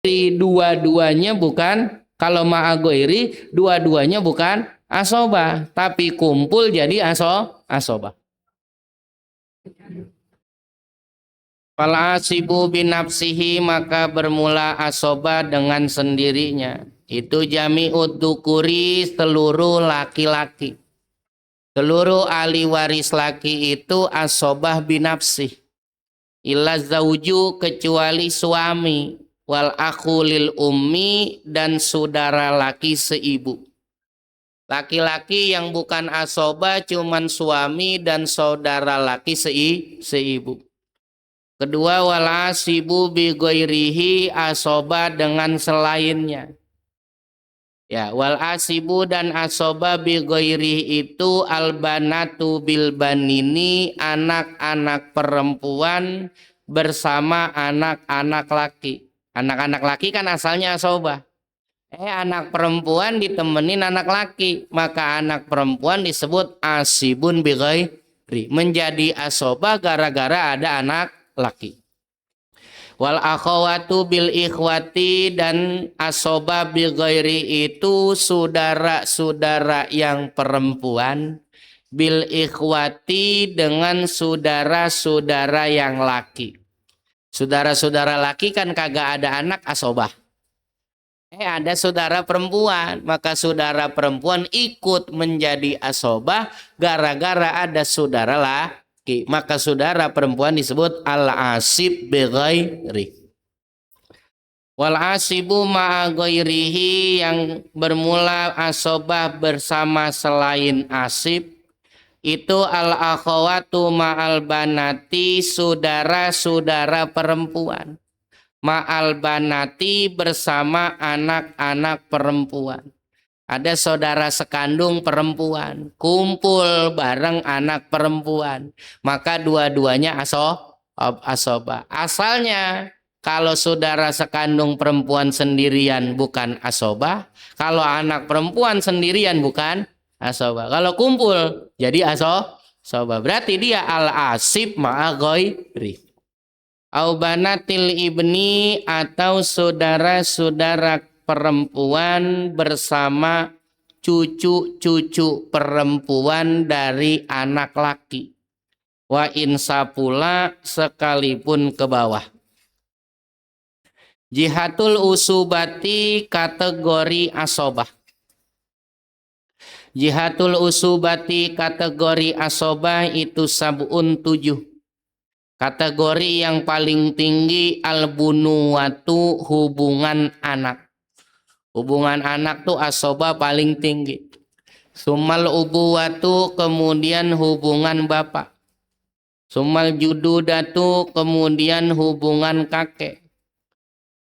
dua-duanya bukan, kalau ma'agoiri dua-duanya bukan asobah, tapi kumpul jadi asobah. Fal asibu binafsihi, maka bermula asobah dengan sendirinya. Itu jami'ud dzukuri, seluruh laki-laki. Seluruh ahli waris laki itu asobah binafsih. Illa zauju, kecuali suami, wal akhu lil ummi, dan saudara laki seibu. Laki-laki yang bukan asobah cuman suami dan saudara laki seibu. Kedua, wal asibu bi ghairihi, asobah dengan selainnya. Ya, wal asibu dan asobah bi ghairihi itu albanatu bil banini, anak-anak perempuan bersama anak-anak laki. Anak-anak laki kan asalnya asobah. Anak perempuan ditemenin anak laki, maka anak perempuan disebut asibun bi ghairi, menjadi asobah gara-gara ada anak laki. Wal akhawatu bil ikhwati, dan asobah bil ghairi itu saudara-saudara yang perempuan, bil ikhwati dengan saudara-saudara yang laki. Saudara-saudara laki kan kagak ada anak asobah. Ada saudara perempuan, maka saudara perempuan ikut menjadi asobah gara-gara ada saudara laki, maka saudara perempuan disebut al-asib bi ghairi. Wal asibu ma'a ghairihi, yang bermula asobah bersama selain asib, itu al-akhawatu ma'al banati, saudara-saudara perempuan. Ma'al banati, bersama anak-anak perempuan. Ada saudara sekandung perempuan, kumpul bareng anak perempuan, maka dua-duanya asobah. Asalnya kalau saudara sekandung perempuan sendirian bukan asobah, kalau anak perempuan sendirian bukan asobah. Kalau kumpul jadi asobah. Berarti dia al-asib ma'a ghairi. Au banatil ibni, atau saudara-saudara perempuan bersama cucu-cucu perempuan dari anak laki. Wa insa pula, sekalipun ke bawah. Jihatul usubati, kategori asobah. Jihatul usubati, kategori asobah itu sab'un 7. Kategori yang paling tinggi al-bunuwatu, hubungan anak. Hubungan anak tuh asobah paling tinggi. Sumal ubuwatu, kemudian hubungan bapak. Sumal jududatu, kemudian hubungan kakek.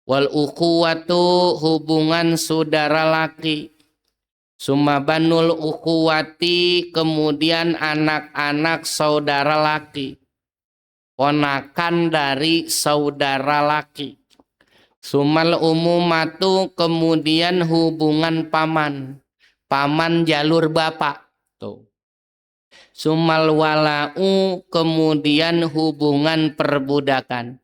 Wal ukhuwatu, hubungan saudara laki. Sumabanul ukhuwati, kemudian anak-anak saudara laki. Ponakan dari saudara laki. Sumal umumatu, kemudian hubungan paman. Paman jalur bapak. Tuh. Sumal wala'u, kemudian hubungan perbudakan.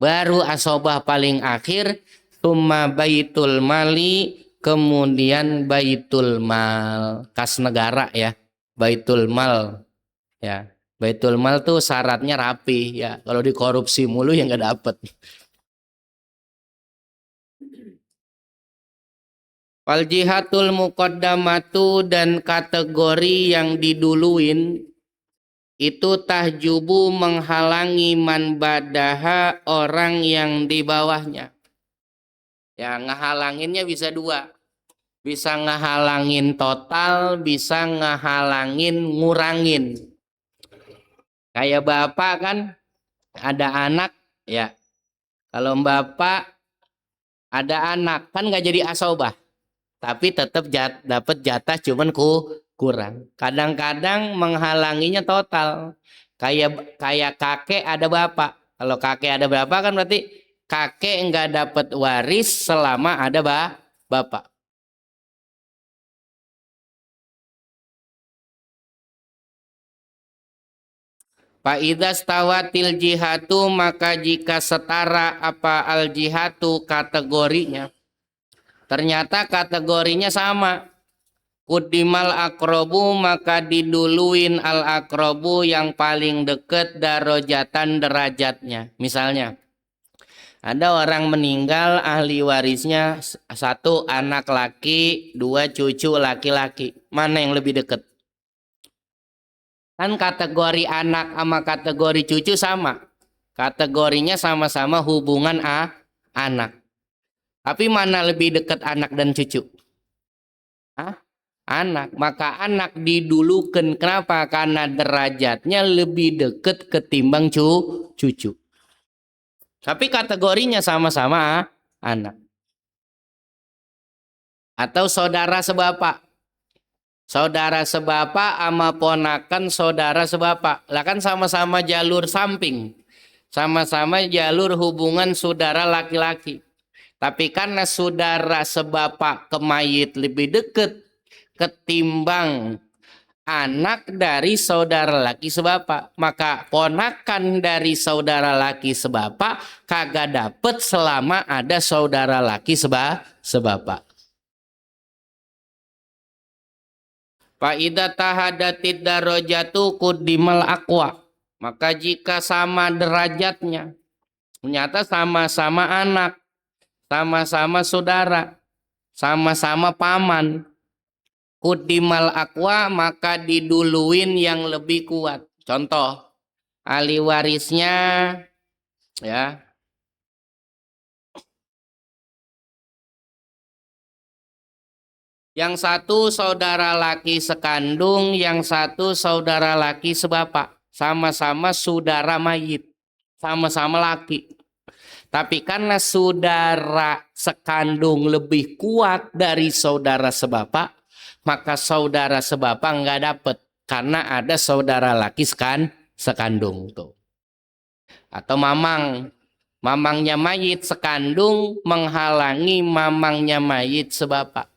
Baru asobah paling akhir. Summa baitul mali, kemudian baitul mal. Kas negara ya. Baitul mal ya. Baitul mal tuh syaratnya rapi ya. Kalau dikorupsi mulu ya nggak dapet. Wal jihatul muqaddamatu, dan kategori yang diduluin itu tahjubu, menghalangi man badaha, orang yang di bawahnya. Ya, ngehalanginnya bisa dua. Bisa ngehalangin total, bisa ngehalangin ngurangin. Kayak bapak kan ada anak ya. Kalau bapak ada anak kan nggak jadi asobah, tapi tetap dapat jatah cuman kurang. Kadang-kadang menghalanginya total. Kayak kakek ada bapak. Kalau kakek ada bapak kan berarti kakek nggak dapat waris selama ada bapak. Fa idza stawatil jihatu, maka jika setara apa al jihatu kategorinya, ternyata kategorinya sama. Kudimal akrobu, maka diduluin al akrobu yang paling deket darajatan derajatnya. Misalnya ada orang meninggal, ahli warisnya satu anak laki, dua cucu laki-laki. Mana yang lebih deket? Kan kategori anak sama kategori cucu sama. Kategorinya sama-sama hubungan anak. Tapi mana lebih dekat anak dan cucu? Hah? Anak. Maka anak didulukan. Kenapa? Karena derajatnya lebih dekat ketimbang cucu. Tapi kategorinya sama-sama anak. Atau saudara sebapak. Saudara sebapak sama ponakan saudara sebapak. Lah kan sama-sama jalur samping. Sama-sama jalur hubungan saudara laki-laki. Tapi karena saudara sebapak ke mayit lebih dekat ketimbang anak dari saudara laki sebapak, maka ponakan dari saudara laki sebapak kagak dapet selama ada saudara laki sebapak. Fa idza tahadatid darajatu quddimal aqwa, maka jika sama derajatnya, ternyata sama-sama anak, sama-sama saudara, sama-sama paman, quddimal aqwa, maka diduluin yang lebih kuat. Contoh, ahli warisnya ya, yang satu saudara laki sekandung, yang satu saudara laki sebapak. Sama-sama saudara mayit, sama-sama laki. Tapi karena saudara sekandung lebih kuat dari saudara sebapak, maka saudara sebapak nggak dapet. Karena ada saudara laki sekandung tuh. Atau mamang. Mamangnya mayit sekandung menghalangi mamangnya mayit sebapak.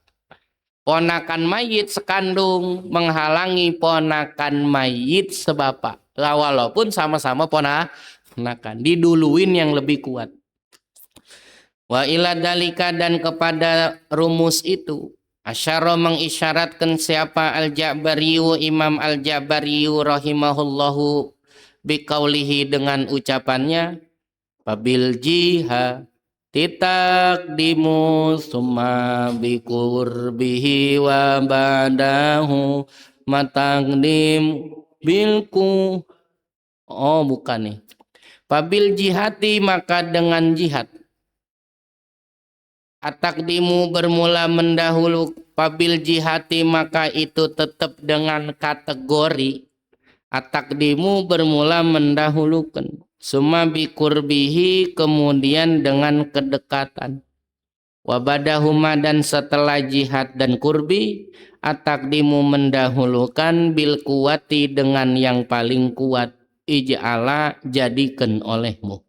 Ponakan mayit sekandung menghalangi ponakan mayit sebapak. Walaupun sama-sama ponakan, diduluin yang lebih kuat. Wa ila dalika, dan kepada rumus itu asyara mengisyaratkan siapa Al-Ja'bariyu, Imam Al-Ja'bariyu rahimahullahu biqaulihi, dengan ucapannya pabil jiha titakdimu summa bikurbihi wa badahu matangdim bilku. Oh bukan nih. Pabil jihati, maka dengan jihad. Atakdimu bermula mendahulu. Pabil jihati, maka itu tetap dengan kategori. Atakdimu bermula mendahulukan. Summa bikurbihi, kemudian dengan kedekatan. Wabadahuma, dan setelah jihad dan kurbi, atakdimu mendahulukan bil kuwati, dengan yang paling kuat. Ij'ala, jadikan olehmu.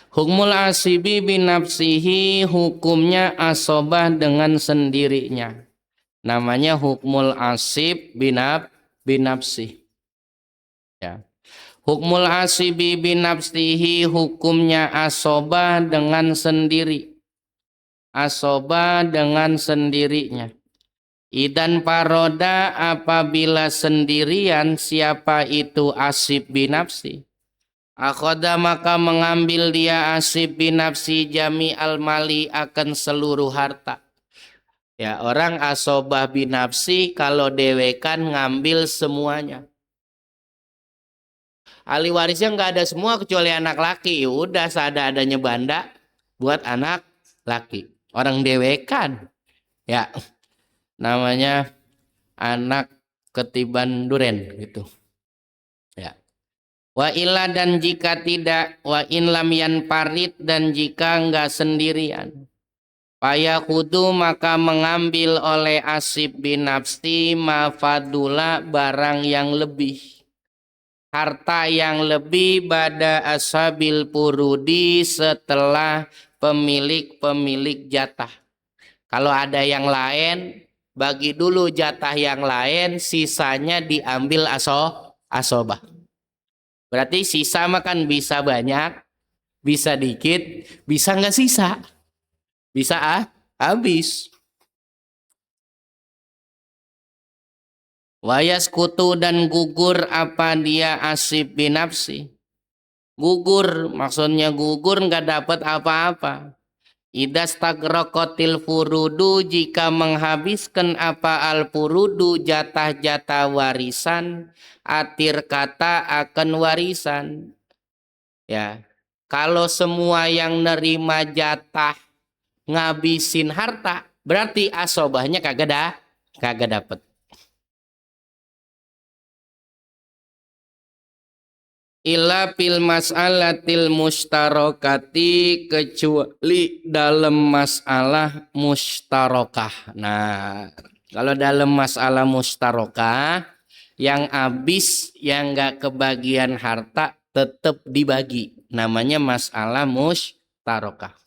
Hukmul asibi binafsihi, hukumnya asobah dengan sendirinya. Namanya hukmul asib binafsih. Ya. Hukmul asibi binafsihi, hukumnya asobah dengan sendiri. Asobah dengan sendirinya. Idan paroda, apabila sendirian siapa itu asib binafsi. Akhoda, maka mengambil dia asib binafsi jami al-mali, akan seluruh harta. Ya, orang asobah binafsi kalau dewekan ngambil semuanya. Ahli warisnya nggak ada semua kecuali anak laki. Udah seadanya banda buat anak laki. Orang dewekan. Ya, namanya anak ketiban duren gitu. Ya. Wa illa, dan jika tidak, wa in lam yanfarid, dan jika enggak sendirian, paya kudu, maka mengambil oleh asib binafsi mafadula, barang yang lebih, harta yang lebih, bada asabil purudi, setelah pemilik jatah. Kalau ada yang lain, bagi dulu jatah yang lain, sisanya diambil asobah. Berarti sisa makan bisa banyak, bisa dikit, bisa nggak sisa. Bisa habis. Wayas kutu dan gugur apa dia asib binafsi. Gugur, maksudnya gugur nggak dapat apa-apa. Idastagrokotil furudu jika menghabiskan apa al furudu jatah-jatah warisan atir kata akan warisan ya. Kalau semua yang nerima jatah ngabisin harta berarti asobahnya kagak dapet. Illa fil mas'alatil mustarokati kecuali dalam masalah mustarokah. Nah, kalau dalam masalah mustarokah yang habis yang nggak kebagian harta tetap dibagi. Namanya masalah mustarokah.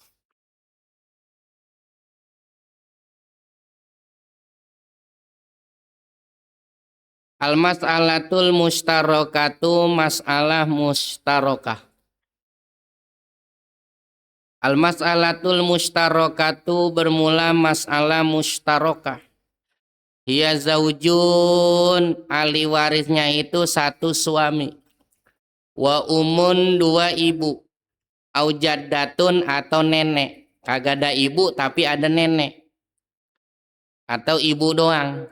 Al-mas'alatul mustarokatu masalah mustarokah. Al-mas'alatul mustarokatu bermula masalah mustarokah. Hiya zaujun, ahli warisnya itu satu suami. Wa umun dua ibu. Au jaddatun atau nenek. Kagak ada ibu tapi ada nenek. Atau ibu doang.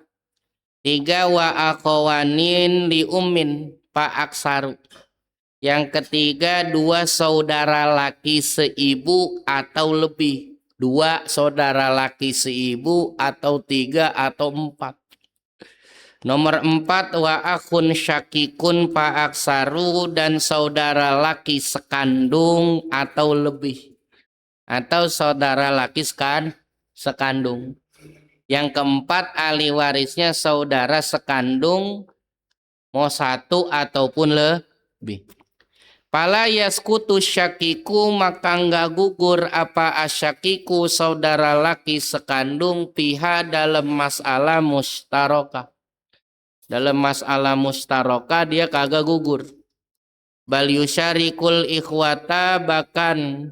Tiga wa akhawanin li ummin pa aksaru. Yang ketiga dua saudara laki seibu atau lebih. Dua saudara laki seibu atau tiga atau empat. Nomor empat wa akhun syakikun pa aksaru dan saudara laki sekandung atau lebih. Atau saudara laki sekandung. Yang keempat ahli warisnya saudara sekandung mau satu ataupun lebih. Pala yaskutu syakiku maka nggak gugur apa asyakiku saudara laki sekandung piha dalam masalah mustarokah. Dalam masalah mustarokah dia kagak gugur. Bal yusyarikul ikhwata bahkan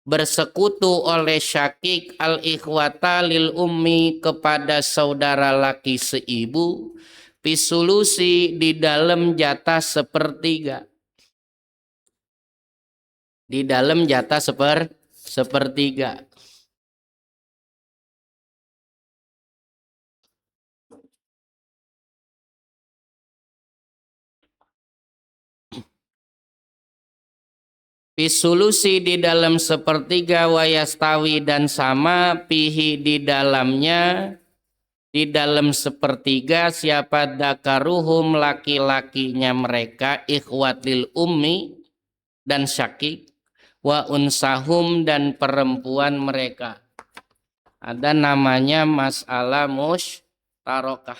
bersekutu oleh syakik al ikhwata lil ummi kepada saudara laki seibu pisulusi di dalam jatah sepertiga. Di dalam jatah sepertiga. Pisulusi di dalam sepertiga wayastawi dan sama pihi di dalamnya di dalam sepertiga siapa dakaruhum laki-lakinya mereka ikhwatil ummi dan syakik wa unsahum dan perempuan mereka. Ada namanya masalah mustarokah.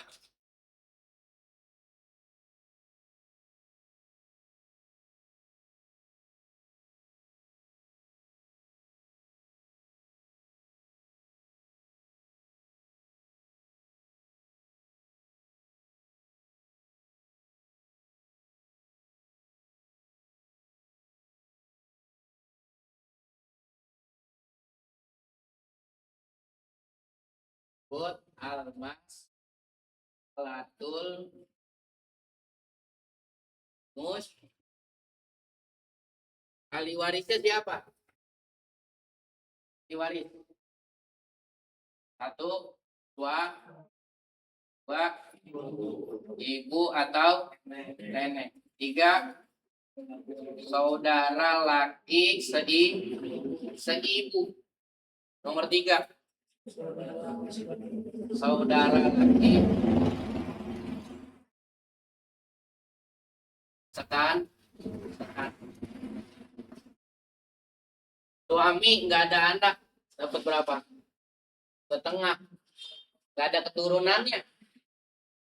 Bot almas latul mus ahli warisnya siapa? Ahli waris satu dua ibu atau nenek. Tiga saudara laki seibu. Nomor tiga saudara laki sekan. Suami nggak ada anak dapat berapa? Setengah. Nggak ada keturunannya.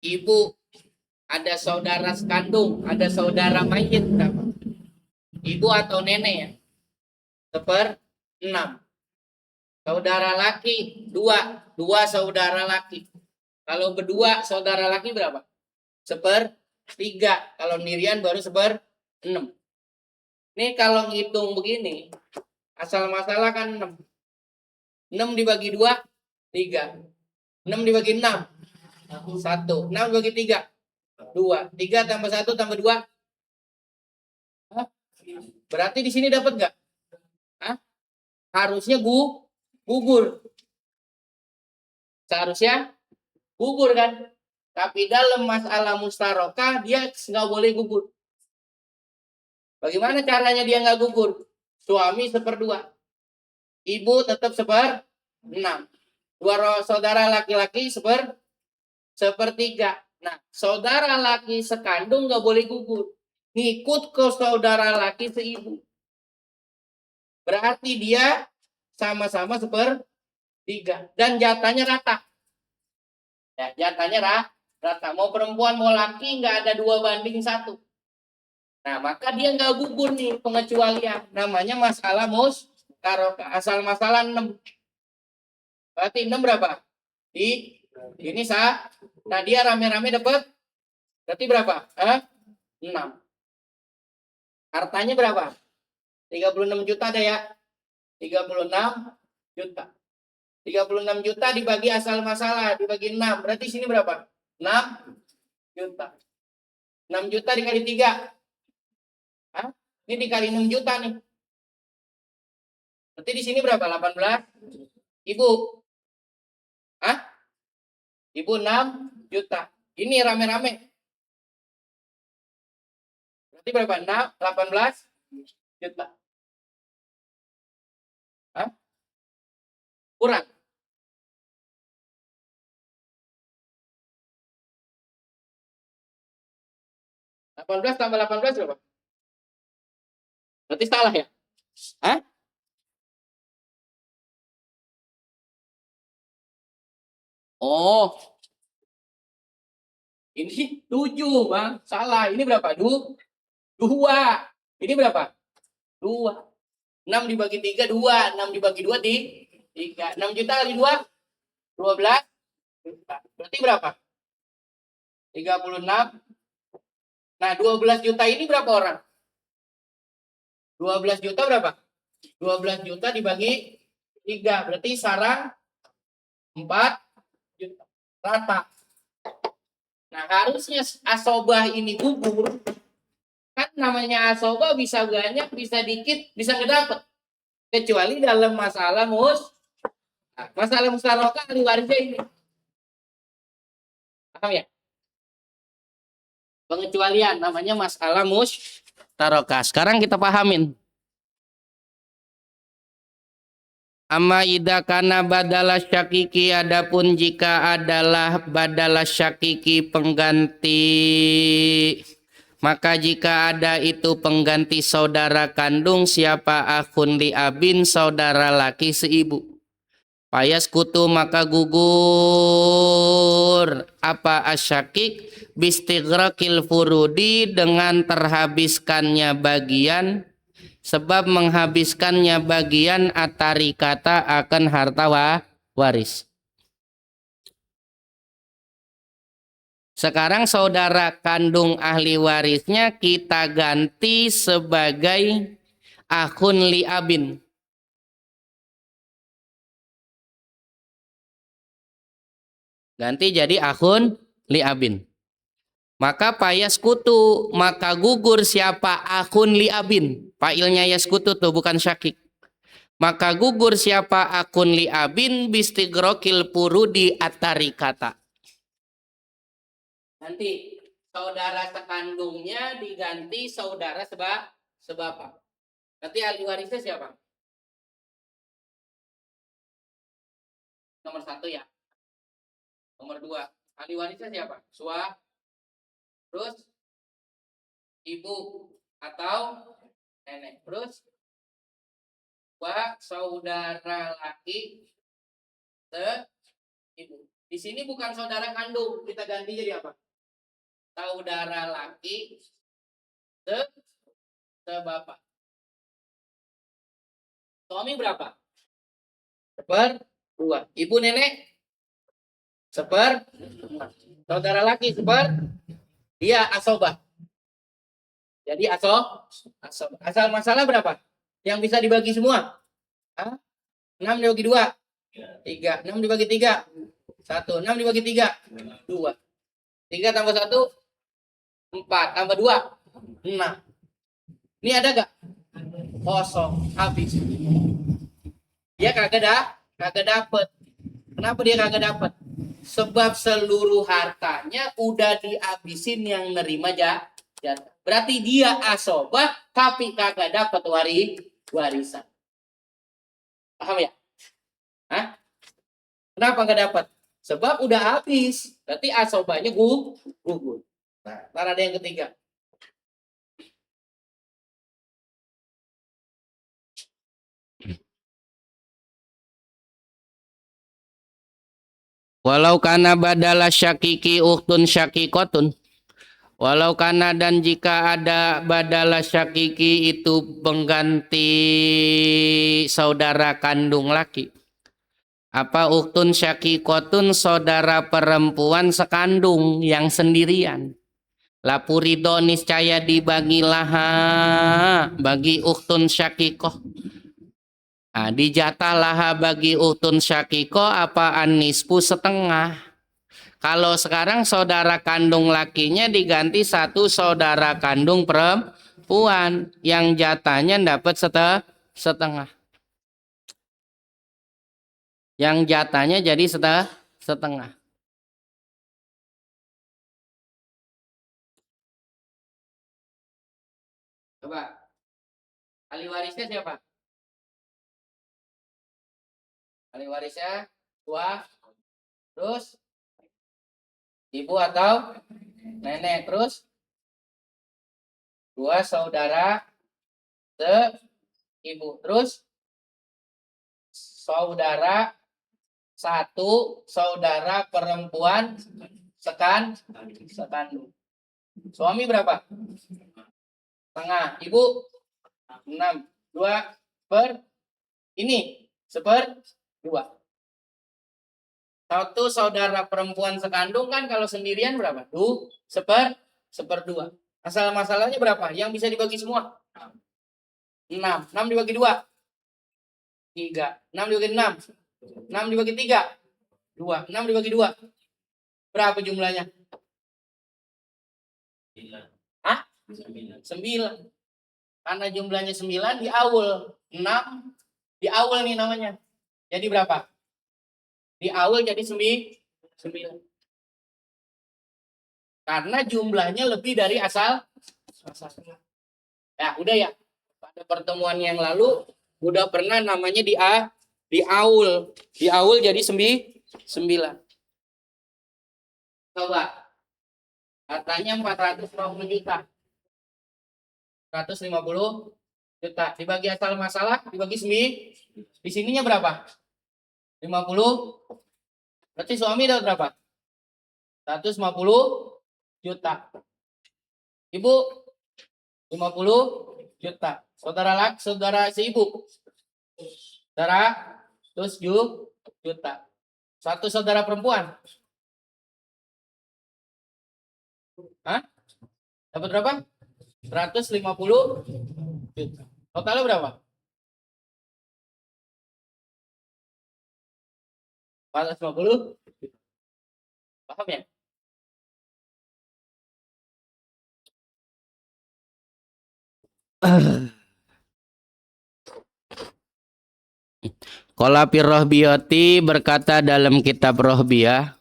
Ibu ada saudara sekandung, ada saudara mayit berapa? Ibu atau nenek ya? 1/6. Saudara laki dua saudara laki. Kalau berdua saudara laki berapa? 1/3. Kalau Nirian baru 1/4. 6. Nih kalau ngitung begini, asal masalah kan 6. 6 dibagi 2, 3. 6 dibagi 6, 1. 6 dibagi 3, 2. 3 tambah 1 tambah 2. Hah? Berarti di sini dapat nggak? Hah? Harusnya gugur. Seharusnya gugur kan? Tapi dalam masalah mustarokah dia nggak boleh gugur. Bagaimana caranya dia nggak gugur? Suami 1/2, ibu tetap 1/6, dua saudara laki-laki 1/3. Nah, saudara laki sekandung nggak boleh gugur, ngikut ke saudara laki seibu. Berarti dia sama-sama 1/3 dan jatahnya rata. Ya, jatahnya rata. Mau perempuan mau laki nggak ada 2/1. Nah, maka dia nggak gugur nih pengecualian. Namanya masalah mustarokah. Asal masalah 6. Berarti 6 berapa? Ini sah. Nah, dia rame-rame dapat. Berarti berapa? 6. Hartanya berapa? 36 juta ada ya? 36 juta. 36 juta dibagi asal masalah. Dibagi 6. Berarti sini berapa? 6 juta. 6 juta dikali 3. Ini dikali 6 juta nih. Berarti di sini berapa? 18. Ibu. Ibu 6 juta. Ini rame-rame. Berarti berapa? 18 juta. Kurang. 18 tambah 18 berapa? Berarti salah ya? Oh, ini 7, Bang. Salah. Ini berapa? 2. Ini berapa? 2. 6 dibagi 3, 2. 6 dibagi 2, 3. 6 juta kali 2, 12 juta. Berarti berapa? 36. Nah, 12 juta ini berapa orang? 12 juta berapa? 12 juta dibagi 3. Berarti sarang 4 juta. Rata. Nah, harusnya asobah ini gugur. Kan namanya asobah bisa banyak, bisa dikit, bisa nggak dapet. Kecuali dalam masalah masalah mustarokah ahli warisnya ini. Paham ya? Pengecualian namanya masalah mustarokah. Sekarang kita pahamin. Amma idza kana badala syakiki, adapun jika adalah badala syakiki pengganti, maka jika ada itu pengganti saudara kandung, siapa akhun li abin, saudara laki seibu. Payas kutu maka gugur apa asyakik bistigrakil furudi, dengan terhabiskannya bagian, sebab menghabiskannya bagian atari kata akan harta waris. Sekarang saudara kandung ahli warisnya kita ganti sebagai akhun li abin. Ganti jadi akhun li abin. Maka payas kutu, maka gugur siapa akhun li abin. Failnya yaskutu tuh bukan syakik. Maka gugur siapa akun li abin bistigrokil purudi atari kata. Nanti saudara sekandungnya diganti saudara sebapak. Nanti ahli warisnya siapa? Nomor 1 ya. Nomor 2 ahli warisnya siapa? Terus ibu atau nenek. Terus saudara laki ibu. Di sini bukan saudara kandung, kita ganti jadi apa? Saudara laki sebapak. Suami berapa? 1/2. Ibu nenek 1/4. Saudara laki 1/4. Dia asobah. Jadi asal masalah berapa? Yang bisa dibagi semua? Hah? 6 dibagi 2. 3. 6 dibagi 3. 1. 6 dibagi 3. 2. 3 tambah 1. 4. Tambah 2. 6. Ini ada gak? Kosong. Habis. Dia kagak dapet. Kenapa dia kagak dapet? Sebab seluruh hartanya udah dihabisin yang nerima jatah. Berarti dia asobah tapi kagak dapat warisan. Paham ya? Hah? Kenapa nggak dapat? Sebab udah habis. Berarti asobahnya gugur. Nah, ntar ada yang ketiga. Walau kana badala syakiki uhtun syakikotun. Walau kana dan jika ada badala syakiki itu pengganti saudara kandung laki. Apa uhtun syakikotun saudara perempuan sekandung yang sendirian. Lapurido niscaya dibagilah bagi uhtun syakikoh. Nah, dijatahlah bagi uhtun syakikoh apaan nisfu setengah. Kalau sekarang saudara kandung lakinya diganti satu saudara kandung perempuan yang jatahnya dapat setengah. Yang jatahnya jadi setengah. Coba, ahli warisnya siapa? Ahli warisnya tua, terus ibu atau nenek, terus dua saudara ibu, terus saudara satu saudara perempuan sekandung. Suami berapa? Setengah. Ibu 6. 2 per ini seper 2. Satu saudara perempuan sekandung kan kalau sendirian berapa? Seper 2. Asal masalahnya berapa? Yang bisa dibagi semua? 6. 6 dibagi 2. 3. 6 dibagi 6. 6 dibagi 3. 2. 6 dibagi 2. Berapa jumlahnya? 9. Hah? 9. Karena jumlahnya 9 di awal. 6 di awal nih namanya. Jadi berapa? Di awal jadi 9. Karena jumlahnya lebih dari asal. Ya, udah ya. Pada pertemuan yang lalu udah pernah namanya di awal. Di awal jadi 9. Coba. Katanya 450 juta. 150 juta. Dibagi asal masalah, dibagi di sininya berapa? 50. Berarti suami dapat berapa? 150 juta. Ibu 50 juta. Saudara si ibu. Saudara 7 juta. Satu saudara perempuan. Hah? Dapat berapa? 150 juta. Totalnya berapa? 450. Paham ya? Qala Rohbiyati berkata dalam kitab Rohbiyah.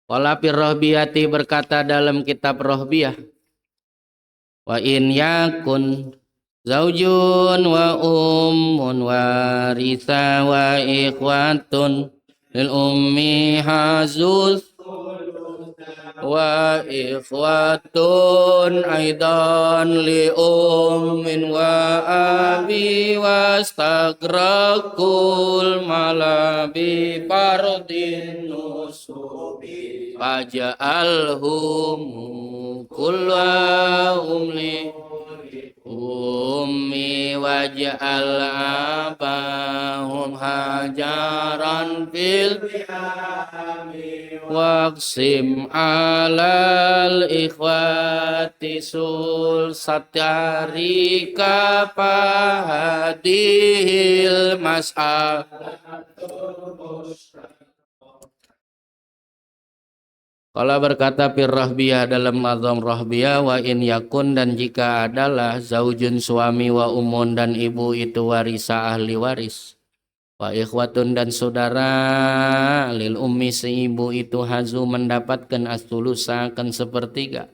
Qala Rohbiyati berkata dalam kitab Rohbiyah. Wa in yakun zaujun wa ummun warisa wa ikhwatun lil ummi hazuz wa ikhwatun aidan li ummin wa abi wastagrakul malabi fardin nusubi faja'alhum kullahum li ummi waj'al abahum hajaran fil waqsim alal ikhwati sul satyarika pahadil mas'al. Kalau berkata fir rahbiyah dalam nazam rahbiyah wa in yakun dan jika adalah zaujun suami wa umun dan ibu itu warisa ahli waris wa ikhwatun dan saudara lil ummi si ibu itu hazu mendapatkan as-sulusa akan sepertiga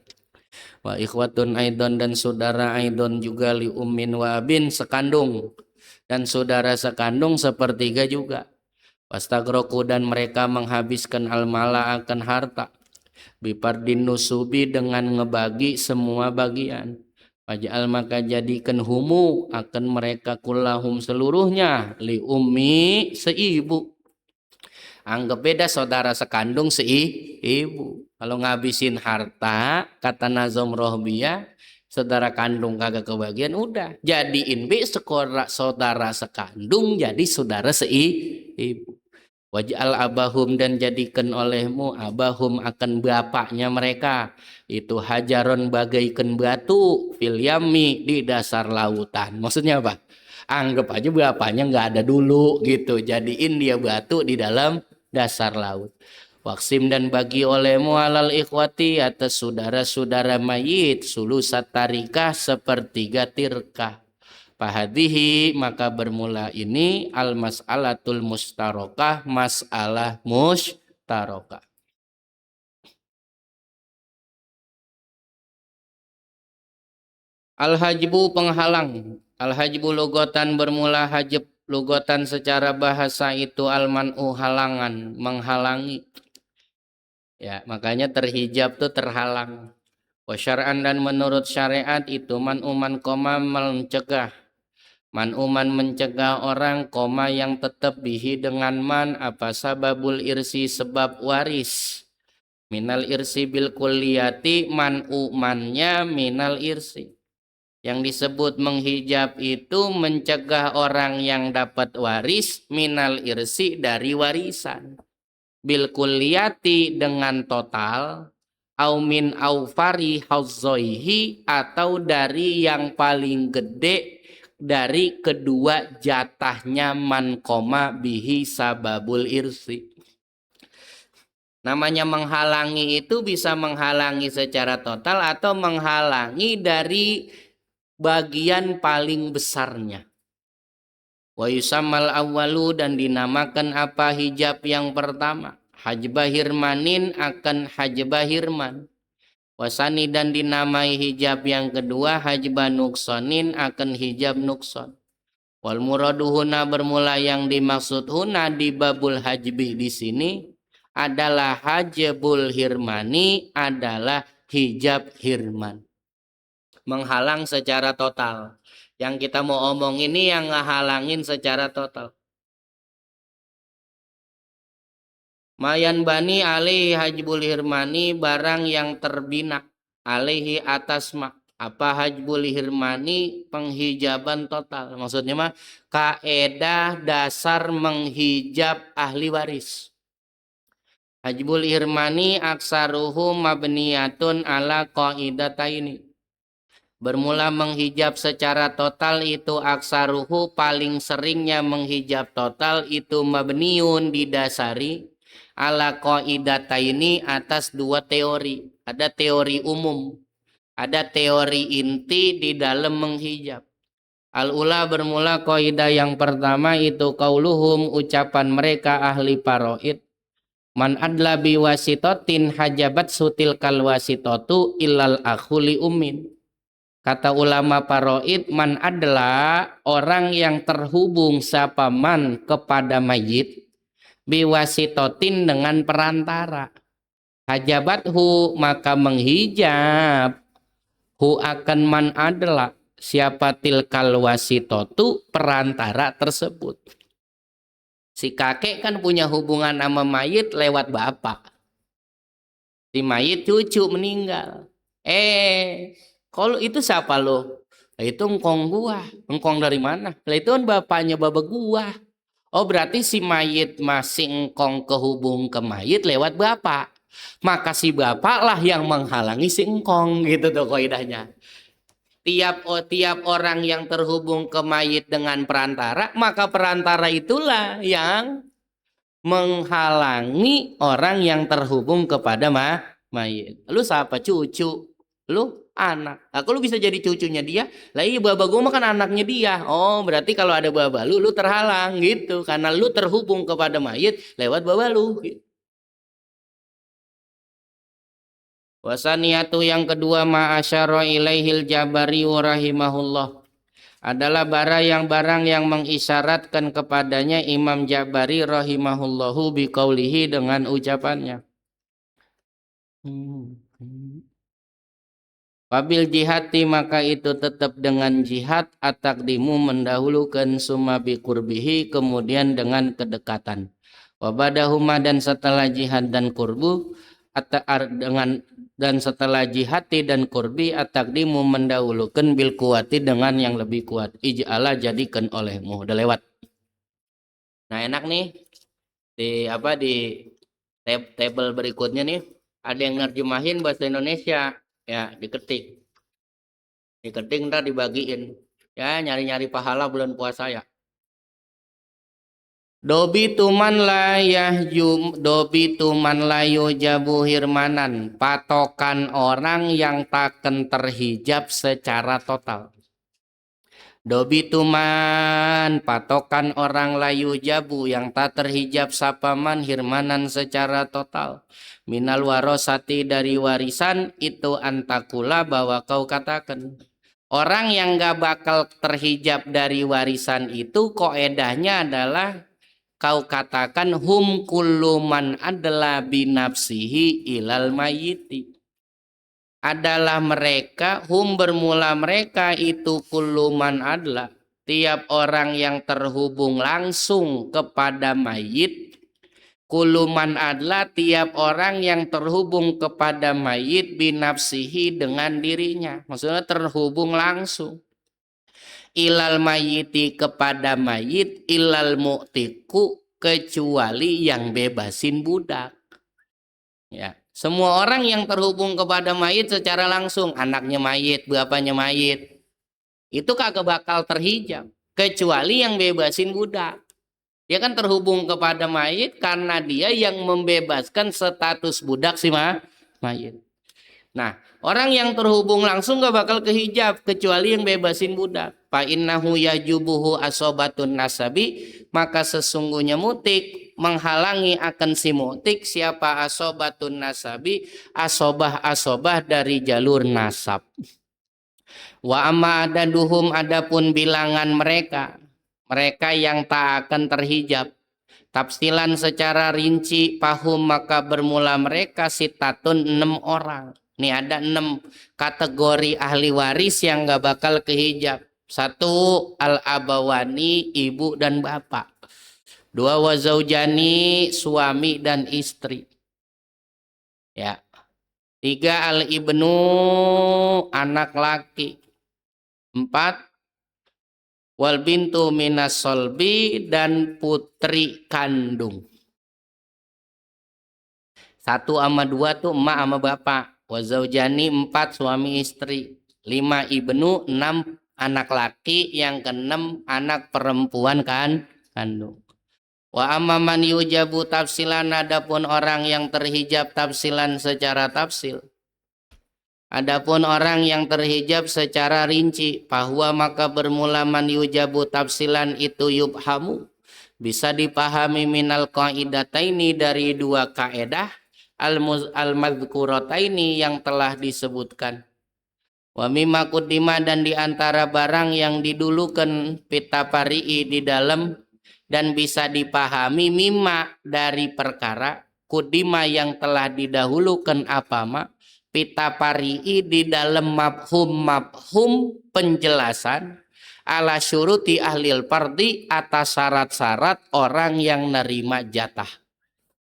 wa ikhwatun aidon dan saudara aidon juga li ummin wa abin sekandung dan saudara sekandung sepertiga juga wastagroku dan mereka menghabiskan al-mala akan harta bipardin nusubi dengan ngebagi semua bagian Faj'al maka jadikan humu akan mereka kullahum seluruhnya li ummi seibu. Anggap beda saudara sekandung seibu. Kalau ngabisin harta kata nazam rohbiyah saudara kandung kagak kebagian udah jadiin bi saudara sekandung jadi saudara seibu. Waj'al abahum dan jadikan olehmu abahum akan bapaknya mereka itu hajaron bagaikan batu fil yami di dasar lautan. Maksudnya apa? Anggap aja bapaknya nggak ada dulu gitu. Jadiin dia batu di dalam dasar laut. Waksim dan bagi olehmu alal ikhwati atas saudara-saudara mayit sulusat tarikah sepertiga tirkah. Fahadihi maka bermula ini al mas'alatul mustarokah masalah mustarokah. Al hajbu penghalang. Al hajbu logotan bermula hajib logotan secara bahasa itu al man'u halangan menghalangi. Ya makanya terhijab tuh terhalang. Wa syar'an dan menurut syariat itu man'u man koma mencegah. Man mencegah orang koma yang tetap bihi dengan man apa sababul irsi sebab waris minal irsi bil kulliyati mannya minal irsi yang disebut menghijab itu mencegah orang yang dapat waris minal irsi dari warisan bil kulliyati dengan total au min aufari hauzoihi atau dari yang paling gede dari kedua jatahnya man koma bihi sababul irsi. Namanya menghalangi itu bisa menghalangi secara total atau menghalangi dari bagian paling besarnya. Wa yusammal awwalu dan dinamakan apa hijab yang pertama. Hajbah hirmanin akan hajbah hirman. Wasani dan dinamai hijab yang kedua hajbah nuksonin akan hijab nukson. Wal muradu huna bermula yang dimaksud huna di babul hajbi di sini adalah hajbul hirmani adalah hijab hirman. Menghalang secara total. Yang kita mau omong ini yang ngehalangin secara total. Mayan bani alaihi hajbul hirmani barang yang terbina alaihi atas apa hajbul hirmani penghijaban total. Maksudnya mah kaedah dasar menghijab ahli waris. Hajbul hirmani aksaruhu mabniyatun ala qaidataini. Bermula menghijab secara total itu aksaruhu paling seringnya menghijab total itu mabniun didasari ala qaidataini atas dua teori. Ada teori umum, ada teori inti di dalam menghijab. Al-ula bermula kaidah yang pertama itu qauluhum ucapan mereka ahli paraid. Man adla bi wasitotin hajabat sutil kal wasitotu illal akhuli ummin. Kata ulama paraid man adla orang yang terhubung siapa man kepada mayit biwasitotin dengan perantara hajabathu maka menghijab hu akan man adalah siapa tilkal wasitotu perantara tersebut. Si kakek kan punya hubungan sama mayit lewat bapak. Si mayit cucu meninggal. Kalau itu siapa lo? Itu engkong gua. Engkong dari mana? Lah itu kan bapaknya baba gua. Oh berarti si mayit masih engkong kehubung ke mayit lewat bapak. Maka si bapak lah yang menghalangi si engkong gitu tuh kaidahnya. Tiap orang yang terhubung ke mayit dengan perantara, maka perantara itulah yang menghalangi orang yang terhubung kepada mayit. Lu siapa? Cucu. Lu anak. Aku lu bisa jadi cucunya dia. Lah iya baba gua mah kan anaknya dia. Oh, berarti kalau ada baba lu terhalang gitu karena lu terhubung kepada mayit lewat baba lu. Gitu. Wasaniyatu yang kedua ma'asyara ilaihil Jabari rahimahullah adalah barang yang mengisyaratkan kepadanya Imam Jabari rahimahullahu biqaulihi dengan ucapannya. Wabil jihati maka itu tetap dengan jihad atakdimu mendahulukan summa biqurbihi kemudian dengan kedekatan. Wabadahuma dan setelah jihad dan kurbu dengan dan setelah jihati dan kurbi atakdimu mendahulukan bil kuwati dengan yang lebih kuat. Ij'ala jadikan olehmu. Udah lewat. Nah enak nih di table berikutnya nih ada yang nerjemahin bahasa Indonesia. Ya, diketik ntar dibagiin ya, nyari-nyari pahala bulan puasa ya. Dobi tuman layu jabu hirmanan, patokan orang yang takkan terhijab secara total. Dobi tuman, patokan orang layu jabu yang tak terhijab sapaman hirmanan secara total. Minal warosati dari warisan itu antakula bahwa kau katakan. Orang yang gak bakal terhijab dari warisan itu koedahnya adalah kau katakan hum kulluman adalah binafsihi ilal mayiti. Adalah mereka bermula mereka itu kulluman adalah tiap orang yang terhubung langsung kepada mayit. Kuluman adalah tiap orang yang terhubung kepada mayit binafsihi dengan dirinya. Maksudnya terhubung langsung. Ilal mayiti kepada mayit ilal mu'tiku kecuali yang bebasin budak. Ya. Semua orang yang terhubung kepada mayit secara langsung, anaknya mayit, bapaknya mayit, itu kagak bakal terhijab kecuali yang bebasin budak. Dia kan terhubung kepada mayit karena dia yang membebaskan status budak si mayit. Nah, orang yang terhubung langsung gak bakal kehijab kecuali yang bebasin budak. Fa innahu yajubuhu asobatun nasabi, maka sesungguhnya mutik menghalangi akan si mutik siapa asobatun nasabi, asobah dari jalur nasab. Wa amma adaduhum adapun bilangan mereka yang tak akan terhijab. Tafsilan secara rinci pahum maka bermula mereka sitatun 6 orang. Nih ada 6 kategori ahli waris yang gak bakal kehijab. 1 al-abawani ibu dan bapak. 2 wazaujani suami dan istri. Ya. 3 al-ibnu anak laki. 4 wal bintu minas solbi dan putri kandung. 1 sama 2 tuh emak sama bapak. Wazaujani 4 suami istri. 5 ibnu 6 anak laki. Yang ke-6 anak perempuan kandung. Wa amman yujabu tafsilan adapun orang yang terhijab tafsilan secara tafsil. Adapun orang yang terhijab secara rinci, bahwa maka bermula man yujabu tafsilan itu yubhamu. Bisa dipahami minal qaidataini dari 2 kaedah al-madhkurataini yang telah disebutkan. Wa mimma kuddima dan diantara barang yang didulukan pitapari'i di dalam dan bisa dipahami mimma dari perkara kuddima yang telah didahulukan apama pitapari'i di dalam mafhum penjelasan ala syuruti ahlil fardi atas syarat-syarat orang yang nerima jatah.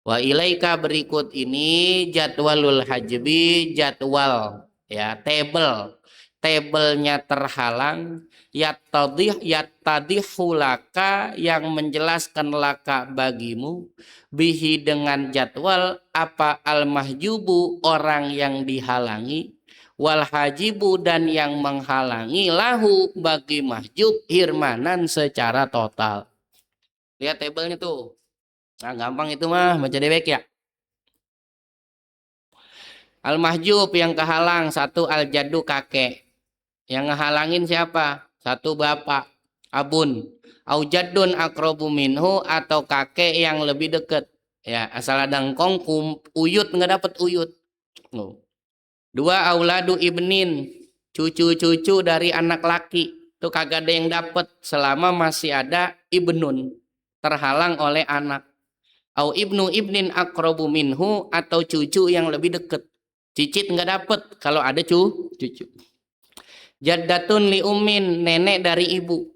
Wa ilaika berikut ini jadwalul hajbi, jadwal ya table tabelnya terhalang, yattadhihu laka yang menjelaskan laka bagimu, bihi dengan jadwal apa al-mahjubu orang yang dihalangi, wal hajibu dan yang menghalangi lahu bagi mahjub hirmanan secara total. Lihat tabelnya tuh. Nah, gampang itu mah baca dewek ya. Al-mahjub yang kehalang satu al-jaddu kakek. Yang ngehalangin siapa? Satu bapak, abun. Au jaddun akrobu minhu atau kakek yang lebih dekat. Ya, asal ada engkong uyut nggak dapat uyut. No. Dua auladu ibnin, cucu-cucu dari anak laki. Itu kagak ada yang dapat selama masih ada ibnun, terhalang oleh anak. Au ibnu ibnin akrobu minhu atau cucu yang lebih dekat. Cicit nggak dapat kalau ada cucu. Jaddatun li ummin, nenek dari ibu.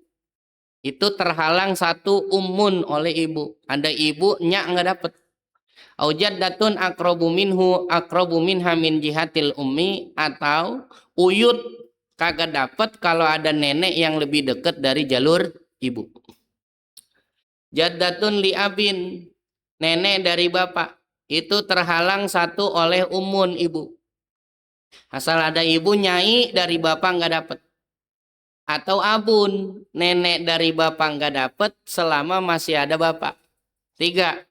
Itu terhalang satu ummun oleh ibu. Ada ibu, nyak nggak dapat. Au jaddatun akrobu minhu akrobu minha min jihatil ummi, atau uyut kagak dapat kalau ada nenek yang lebih dekat dari jalur ibu. Jaddatun li abin, nenek dari bapak. Itu terhalang satu oleh umun ibu. Asal ada ibu, nyai dari bapak nggak dapat. Atau abun, nenek dari bapak nggak dapat selama masih ada bapak. 3.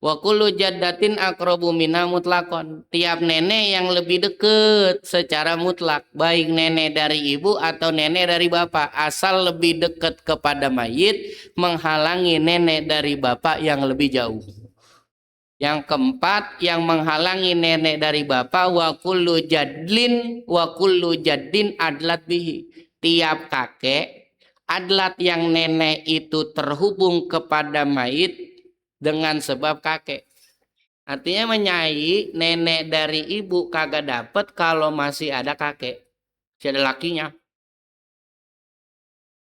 Wa kullu jaddatin aqrabu minna mutlaqon. Tiap nenek yang lebih dekat secara mutlak, baik nenek dari ibu atau nenek dari bapak, asal lebih dekat kepada mayit menghalangi nenek dari bapak yang lebih jauh. Yang keempat, yang menghalangi nenek dari bapak, wa kullu jaddin adlat bihi. Tiap kakek adlat yang nenek itu terhubung kepada mayit dengan sebab kakek. Artinya menyai nenek dari ibu kagak dapat kalau masih ada kakek, masih ada lakinya.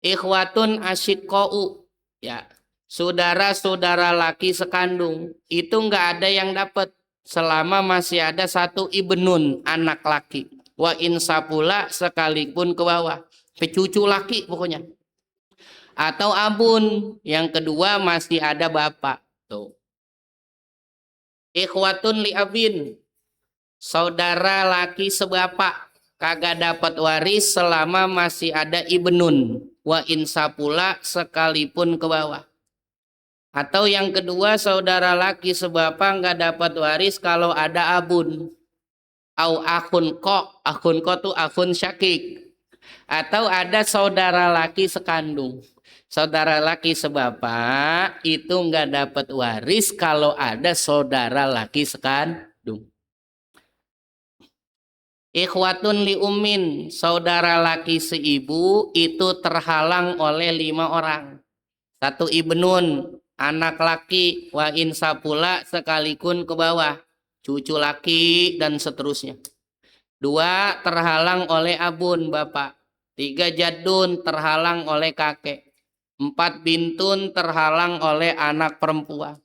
Ikhwatun asyiqau, ya, saudara-saudara laki sekandung itu nggak ada yang dapat selama masih ada satu ibnun, anak laki. Wa insapula, sekalipun ke bawah, cucu laki pokoknya. Atau abun, yang kedua masih ada bapak. Tuh. Ikhwatun li abin, saudara laki sebapak kagak dapat waris selama masih ada ibnun. Wa insapula, sekalipun ke bawah. Atau yang kedua, saudara laki sebapak nggak dapat waris kalau ada abun. Au akhun ko tuh akhun syakik. Atau ada saudara laki sekandung. Saudara laki sebapak itu nggak dapat waris kalau ada saudara laki sekandung. Ikhwatun li ummin, saudara laki seibu itu terhalang oleh 5 orang. 1 ibnun, anak laki, wa insapula, sekalipun ke bawah, cucu laki dan seterusnya. 2 terhalang oleh abun, bapak. 3 jaddun, terhalang oleh kakek. 4 bintun, terhalang oleh anak perempuan.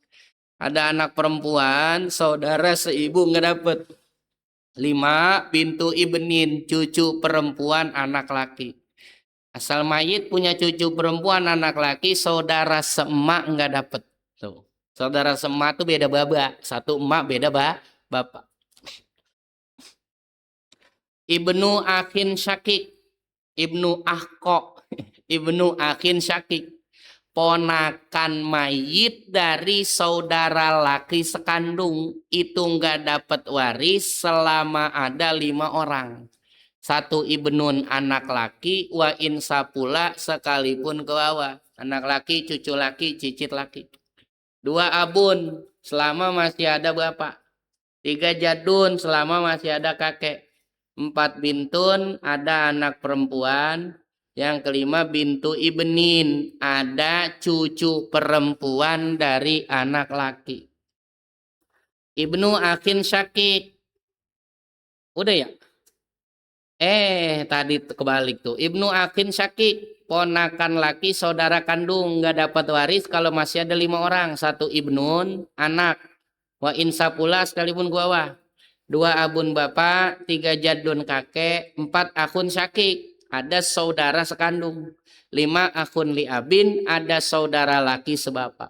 Ada anak perempuan, saudara seibu nggak dapet. 5 bintu ibnin, cucu perempuan anak laki. Asal mayit punya cucu perempuan anak laki, saudara seemak nggak dapet. Tuh. Saudara seemak tuh beda baba, satu emak beda bapak. Ibnu akhin syakik, ibnu ahko, ibnu akhin syakik, ponakan mayit dari saudara laki sekandung itu nggak dapat waris selama ada 5 orang. 1 ibnun, anak laki, wa insapula, sekalipun ke bawah, anak laki, cucu laki, cicit laki. 2 abun, selama masih ada bapak. 3 jadun, selama masih ada kakek. 4 bintun, ada anak perempuan. Yang kelima bintu ibnin, ada cucu perempuan dari anak laki. Ibnu akhin syakik. Udah ya? Tadi kebalik tuh. Ibnu akhin syakik, ponakan laki saudara kandung nggak dapat waris kalau masih ada 5 orang. 1 ibnun, anak. Wa insapula, sekalipun gua. 2 abun bapak, 3 jadun kakek, 4 akun syakik, ada saudara sekandung. 5 akun liabin, ada saudara laki sebapak.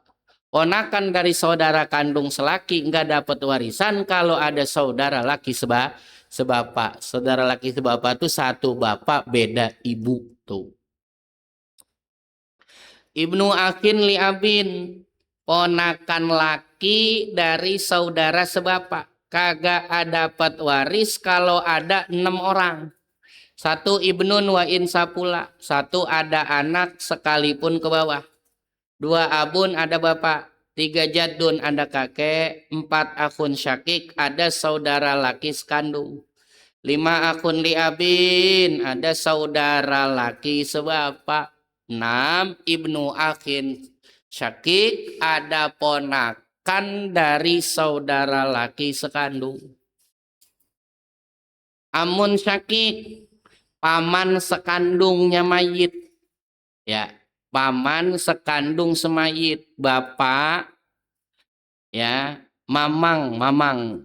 Ponakan dari saudara kandung selaki nggak dapat warisan kalau ada saudara laki sebapak. Saudara laki sebapak itu satu bapak beda ibu tuh. Ibnu akin liabin, ponakan laki dari saudara sebapak. Kagak ada dapat waris kalau ada 6 orang. 1 ibnun wa insa pula. 1 ada anak sekalipun ke bawah. 2 abun ada bapak. 3 jadun ada kakek. 4 akun syakik ada saudara laki sekandung. 5 akun liabin ada saudara laki sebapak. 6 ibnu akin syakik ada ponakan dari saudara laki sekandung. Amun syakik paman sekandungnya mayit, ya, paman sekandung semayit, bapak, ya, mamang,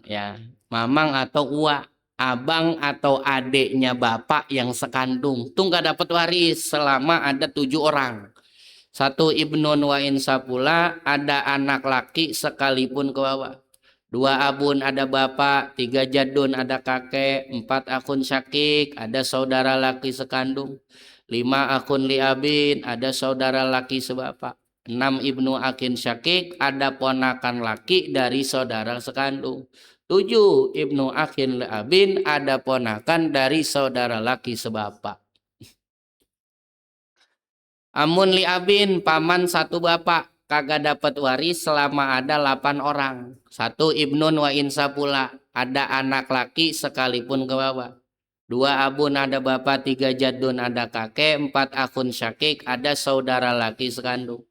ya, mamang atau uak, abang atau adiknya bapak yang sekandung, tuh nggak dapat waris selama ada 7 orang. 1 ibnun wa insa pula, ada anak laki sekalipun ke bawah. 2 abun ada bapak, 3 jadun ada kakek, 4 akun syakik ada saudara laki sekandung, 5 akun liabin ada saudara laki sebapak, 6 ibnu akin syakik ada ponakan laki dari saudara sekandung, 7 ibnu akin liabin ada ponakan dari saudara laki sebapak. Amun liabin paman satu bapak kagak dapat waris selama ada 8 orang. 1 ibnun wa insa pula, ada anak laki sekalipun ke bawah. 2 abun ada bapak, 3 jadun ada kakek, 4 akun syakik ada saudara laki sekandung.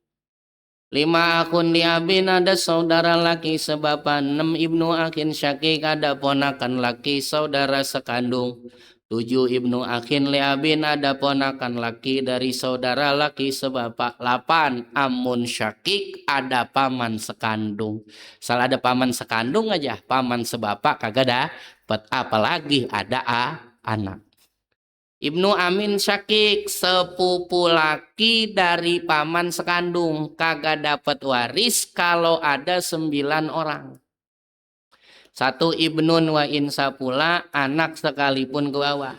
5 akun liabin ada saudara laki sebapak. 6 ibnu akin syakik ada ponakan laki saudara sekandung. 7 ibnu akin liabin ada ponakan laki dari saudara laki sebapak. 8 amun syakik ada paman sekandung. Salah ada paman sekandung aja, paman sebapak kagak dapat, apalagi ada anak. Ibnu amin syakik sepupu laki dari paman sekandung, kagak dapat waris kalau ada 9 orang. 1 ibnun wa insa pula, anak sekalipun ke bawah.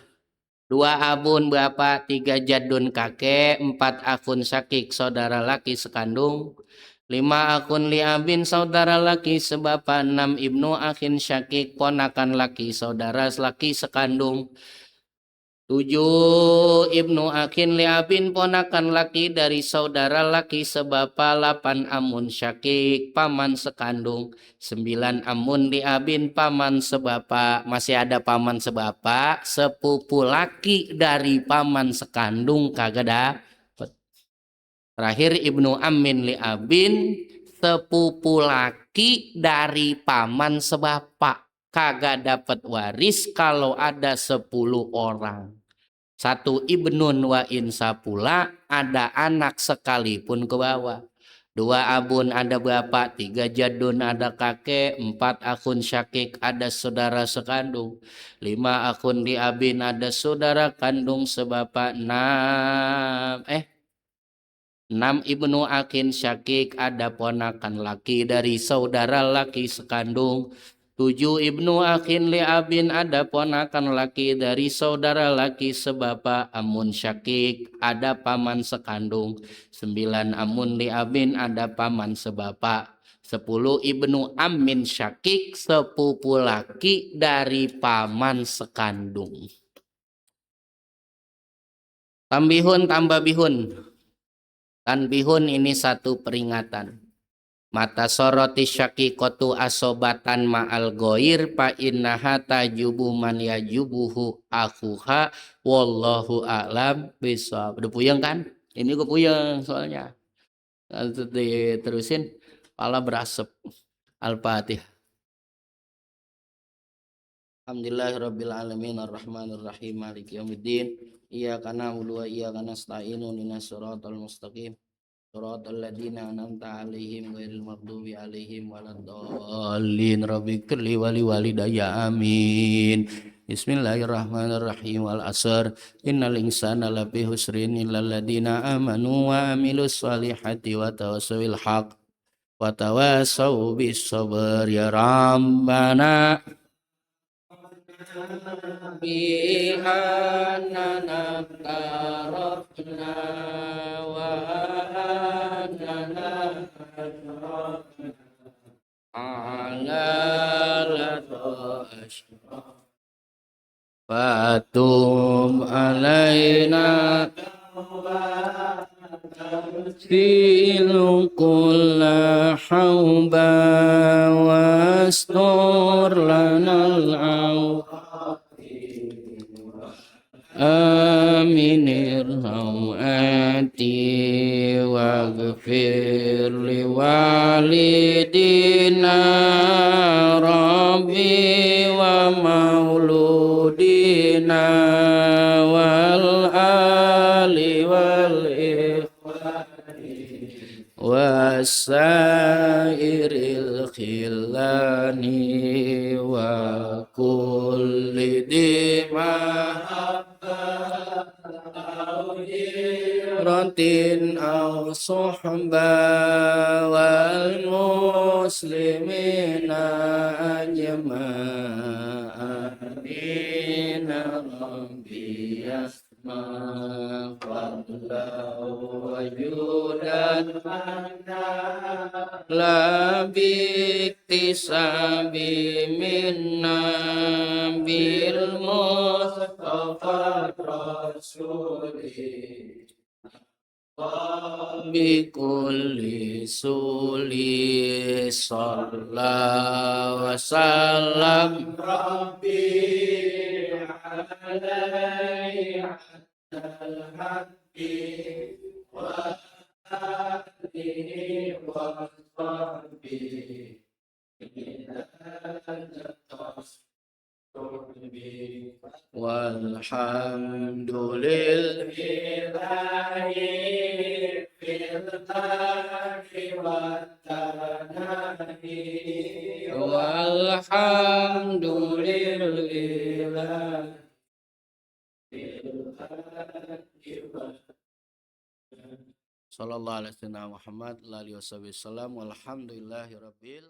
2 abun bapak, 3 jadun kakek, 4 akun syakik saudara laki sekandung, 5 akun liabin saudara laki sebapak, 6 ibnu akin syakik ponakan laki saudara laki sekandung, 7 ibnu akin liabin ponakan laki dari saudara laki sebapa, 8 amun syakik paman sekandung, 9 amun liabin paman sebapa, masih ada paman sebapa, sepupu laki dari paman sekandung kagak dapet. Terakhir ibnu amin liabin sepupu laki dari paman sebapa, kagak dapat waris kalau ada 10 orang. 1 ibnun wa insa pula, ada anak sekalipun ke bawah. 2 abun ada bapak, 3 jadun ada kakek, 4 akun syakik ada saudara sekandung, 5 akun liabin ada saudara kandung sebapak, 6 ibnu akin syakik ada ponakan laki dari saudara laki sekandung, 7 ibnu akin liabin ada ponakan laki dari saudara laki sebapa, amun syakik ada paman sekandung, 9 amun liabin ada paman sebapa, 10 ibnu amin syakik sepupu laki dari paman sekandung. Tambihun tambah bihun. Tanbihun ini satu peringatan. Mata soroti syakikotu asobatan ma'al goir pa innaha tajubu man yajubuhu akuha wallahu a'lam bisawab. Udah puyeng kan? Ini gue puyeng soalnya. Diterusin pala berasap. Al-Fatihah. Alhamdulillahirabbil alamin arrahmanir rahim maliki yaumiddin. Iyyaka na'budu wa iyyaka nasta'in ihdinas siratal mustaqim. Shiratal ladzina an'amta 'alaihim ghairil maghdubi alaihim waladdallin rabbighfirli wa liwalidayya amin. Bismillahirrahmanirrahim. Wal asr innal insana lafi husrin illal ladzina amanu wa amilus solihati wa tawassaw bil haqq wa tawassaw bis sabr. Ya Rabbana bi'annana tarafna wa annana ala latash fatum alaina silu kulla hauba wastur lanal aminir hawati waghfir li walidina rabbi wa mauludina wal ali wal ikhwani wasairil khilani wa kulli dima rantin aw suhba wal muslimina ajma'in rabbi yasma wallahu wajudan la biktisabi minna bil mustafa rasuli bikulli suli sallallahu wa sallam rabbi alaihi al-haqqi wa alihi wa sahbihi walhamdulillahi fil barri wat tanami walhamdulillahi sallallahu alaihi wasallam Muhammad alihi wasallam walhamdulillahi rabbil